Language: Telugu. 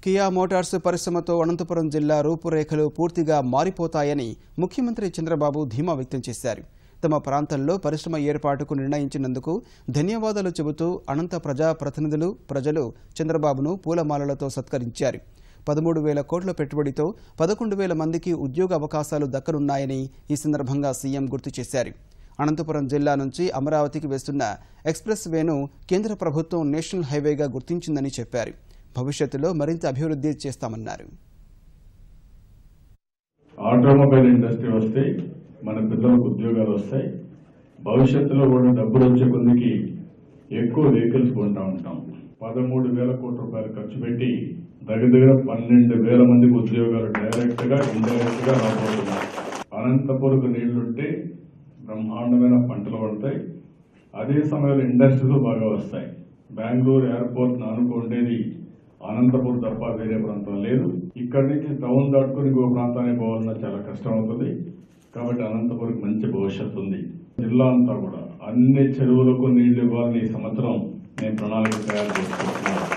కియా మోటార్స్ పరిశ్రమతో అనంతపురం జిల్లా రూపురేఖలు పూర్తిగా మారిపోతాయని ముఖ్యమంత్రి చంద్రబాబు ధీమా వ్యక్తం చేశారు. తమ ప్రాంతంలో పరిశ్రమ ఏర్పాటుకు నిర్ణయించినందుకు ధన్యవాదాలు చెబుతూ అనంత ప్రజా ప్రతినిధులు ప్రజలు చంద్రబాబును పూలమాలలతో సత్కరించారు. 13,000 కోట్ల పెట్టుబడితో 11,000 మందికి ఉద్యోగ అవకాశాలు దక్కనున్నాయని ఈ సందర్భంగా సీఎం గుర్తు చేశారు. అనంతపురం జిల్లా నుంచి అమరావతికి వేస్తున్న ఎక్స్ప్రెస్ వేను కేంద్ర ప్రభుత్వం నేషనల్ హైవేగా గుర్తించిందని చెప్పారు. భవిష్యత్తులో మరింత అభివృద్ధి చేస్తామన్నారు. ఆటోమొబైల్ ఇండస్ట్రీ వస్తే మన పిల్లలకు ఉద్యోగాలు వస్తాయి. భవిష్యత్తులో కూడా డబ్బులు వచ్చే కొద్దికి ఎక్కువ వెహికల్స్ కొంటా ఉంటాం. 13,000 కోట్ల రూపాయలు ఖర్చు పెట్టి దగ్గర 12,000 మందికి ఉద్యోగాలు డైరెక్ట్ గా ఇండైరెక్ట్ గా రాబోతున్నాయి. అనంతపురంకు నీళ్లుంటే బ్రహ్మాండమైన పంటలు పడతాయి. అదే సమయంలో ఇండస్ట్రీలు బాగా వస్తాయి. బెంగళూరు ఎయిర్పోర్ట్ అనుకుంటేది అనంతపురం తప్ప వేరే ప్రాంతం లేదు. ఇక్కడి నుంచి టౌన్ దాటుకుని ఇంకో ప్రాంతానికి పోవాలన్నా చాలా కష్టం అవుతుంది. కాబట్టి అనంతపురం మంచి భవిష్యత్తు ఉంది. జిల్లా అంతా కూడా అన్ని చెరువులకు నీళ్లు ఇవ్వాలని ఈ సంవత్సరం నేను ప్రణాళిక తయారు చేసుకుంటున్నాను.